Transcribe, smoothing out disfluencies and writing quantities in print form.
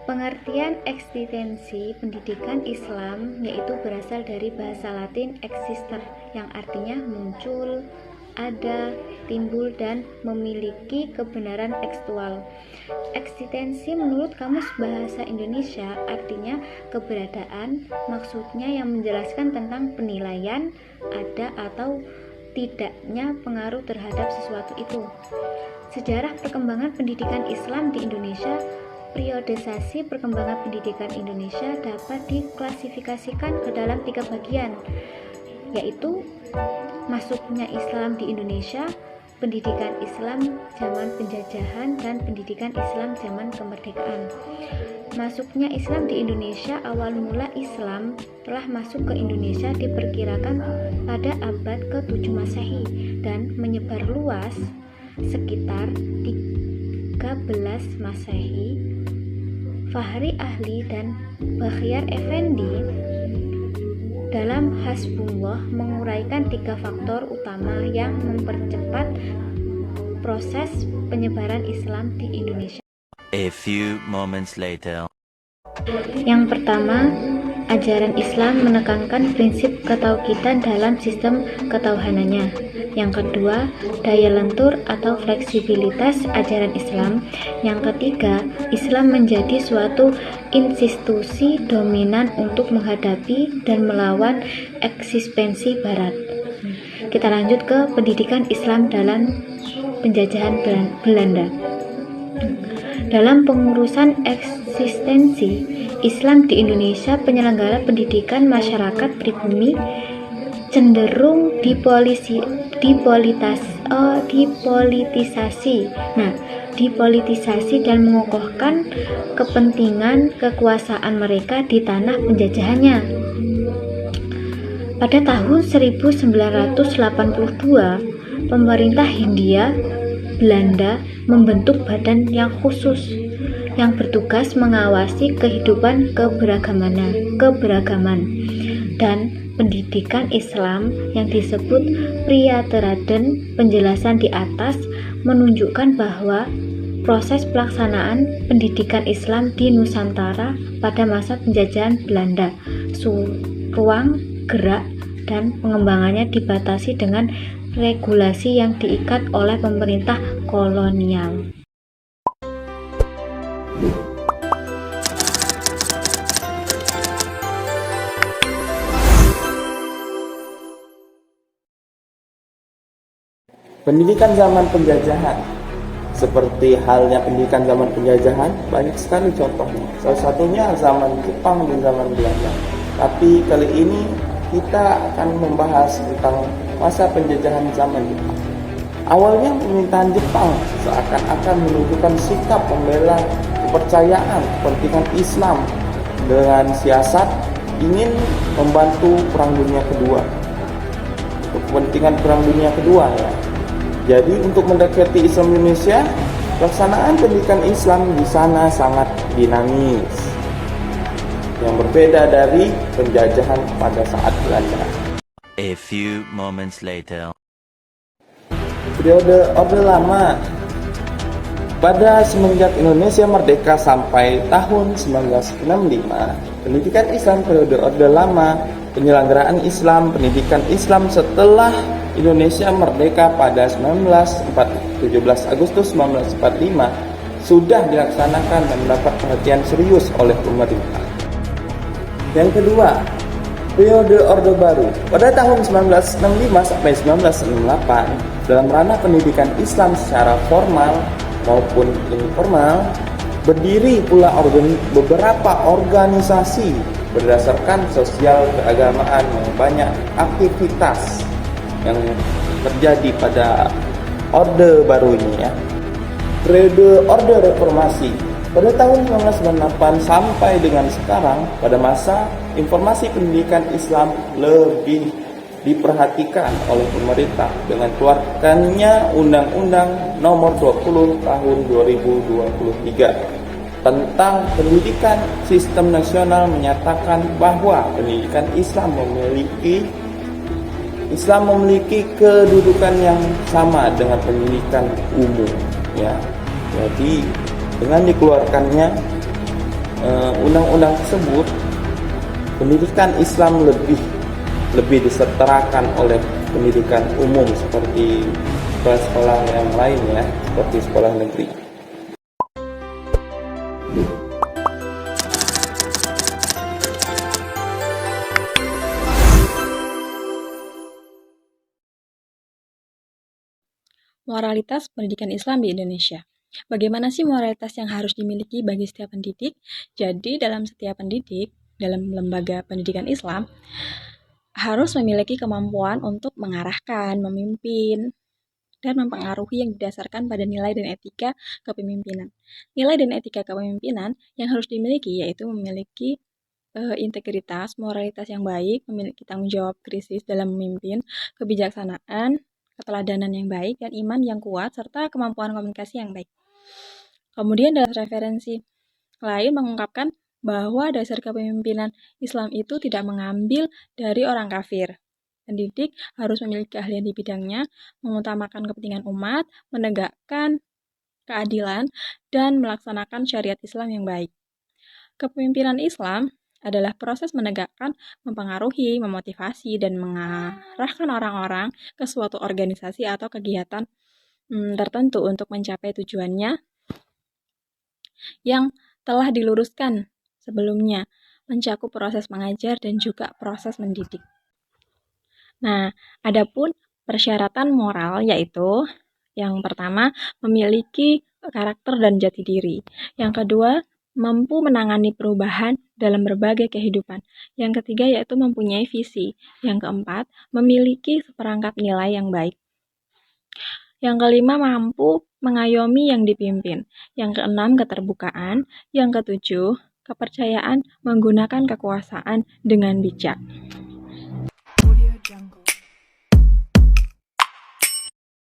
Pengertian eksistensi pendidikan Islam yaitu berasal dari bahasa Latin exister yang artinya muncul, ada, timbul, dan memiliki kebenaran tekstual. Eksistensi menurut Kamus Bahasa Indonesia artinya keberadaan, maksudnya yang menjelaskan tentang penilaian ada atau tidaknya pengaruh terhadap sesuatu itu. Sejarah perkembangan pendidikan Islam di Indonesia. Periodisasi perkembangan pendidikan Indonesia dapat diklasifikasikan ke dalam 3 bagian, yaitu masuknya Islam di Indonesia, pendidikan Islam zaman penjajahan, dan pendidikan Islam zaman kemerdekaan. Masuknya Islam di Indonesia. Awal mula Islam telah masuk ke Indonesia diperkirakan pada abad ke-7 Masehi dan menyebar luas sekitar 13 Masehi. Fahri Ahli dan Bakhyar Effendi dalam Hasbullah menguraikan 3 faktor utama yang mempercepat proses penyebaran Islam di Indonesia. A few moments later. Yang pertama, ajaran Islam menekankan prinsip ketauhidan dalam sistem ketauhanannya. Yang kedua, daya lentur atau fleksibilitas ajaran Islam. Yang ketiga, Islam menjadi suatu institusi dominan untuk menghadapi dan melawan eksistensi Barat. Kita lanjut ke pendidikan Islam dalam penjajahan Belanda. Dalam pengurusan eksistensi Islam di Indonesia, penyelenggara pendidikan masyarakat pribumi cenderung dipolitisasi dan mengokohkan kepentingan kekuasaan mereka di tanah penjajahannya. Pada tahun 1982, pemerintah Hindia Belanda membentuk badan yang khusus yang bertugas mengawasi kehidupan keberagaman dan pendidikan Islam yang disebut Priateraden. Penjelasan di atas menunjukkan bahwa proses pelaksanaan pendidikan Islam di Nusantara pada masa penjajahan Belanda, ruang gerak dan pengembangannya dibatasi dengan regulasi yang diikat oleh pemerintah kolonial. Pendidikan zaman penjajahan. Seperti halnya pendidikan zaman penjajahan, banyak sekali contohnya. Salah satunya zaman Jepang dan zaman Belanda. Tapi kali ini kita akan membahas tentang masa penjajahan zaman Jepang. Awalnya pemerintahan Jepang seakan-akan menunjukkan sikap membela kepercayaan kepentingan Islam dengan siasat ingin membantu Perang Dunia Kedua. Untuk kepentingan Perang Dunia Kedua ya. Jadi untuk mendekati Islam Indonesia, pelaksanaan pendidikan Islam di sana sangat dinamis, yang berbeda dari penjajahan pada saat Belanda. A few moments later. Periode Orde Lama. Pada semenjak Indonesia merdeka sampai tahun 1965, pendidikan Islam periode Orde Lama, penyelenggaraan Islam, pendidikan Islam setelah Indonesia merdeka pada 17 Agustus 1945 sudah dilaksanakan dan mendapat perhatian serius oleh pemerintah. Yang kedua, periode Orde Baru. Pada tahun 1965 sampai 1968, dalam ranah pendidikan Islam secara formal maupun informal, berdiri pula beberapa organisasi berdasarkan sosial keagamaan yang banyak aktivitas yang terjadi pada Orde Baru ini ya. Periode Orde Reformasi. Pada tahun 1998 sampai dengan sekarang, pada masa informasi pendidikan Islam lebih diperhatikan oleh pemerintah dengan keluarkannya Undang-Undang Nomor 20 Tahun 2023 tentang pendidikan sistem nasional, menyatakan bahwa pendidikan Islam memiliki kedudukan yang sama dengan pendidikan umum, ya. Jadi dengan dikeluarkannya undang-undang tersebut, pendidikan Islam lebih disetarakan oleh pendidikan umum seperti sekolah-sekolah yang lain, ya, seperti sekolah negeri. Moralitas pendidikan Islam di Indonesia. Bagaimana sih moralitas yang harus dimiliki bagi setiap pendidik? Jadi dalam setiap pendidik, dalam lembaga pendidikan Islam, harus memiliki kemampuan untuk mengarahkan, memimpin, dan mempengaruhi yang didasarkan pada nilai dan etika kepemimpinan. Nilai dan etika kepemimpinan yang harus dimiliki yaitu memiliki integritas, moralitas yang baik, memiliki tanggung jawab krisis dalam memimpin, kebijaksanaan, keteladanan yang baik, dan iman yang kuat, serta kemampuan komunikasi yang baik. Kemudian dalam referensi lain mengungkapkan bahwa dasar kepemimpinan Islam itu tidak mengambil dari orang kafir. Pendidik harus memiliki keahlian di bidangnya, mengutamakan kepentingan umat, menegakkan keadilan, dan melaksanakan syariat Islam yang baik. Kepemimpinan Islam adalah proses menegakkan, mempengaruhi, memotivasi, dan mengarahkan orang-orang ke suatu organisasi atau kegiatan tertentu untuk mencapai tujuannya yang telah diluruskan sebelumnya, mencakup proses mengajar dan juga proses mendidik. Nah, adapun persyaratan moral yaitu yang pertama, memiliki karakter dan jati diri. Yang kedua, mampu menangani perubahan dalam berbagai kehidupan. Yang ketiga yaitu mempunyai visi. Yang keempat, memiliki seperangkat nilai yang baik. Yang kelima, mampu mengayomi yang dipimpin. Yang keenam, keterbukaan. Yang ketujuh, kepercayaan menggunakan kekuasaan dengan bijak.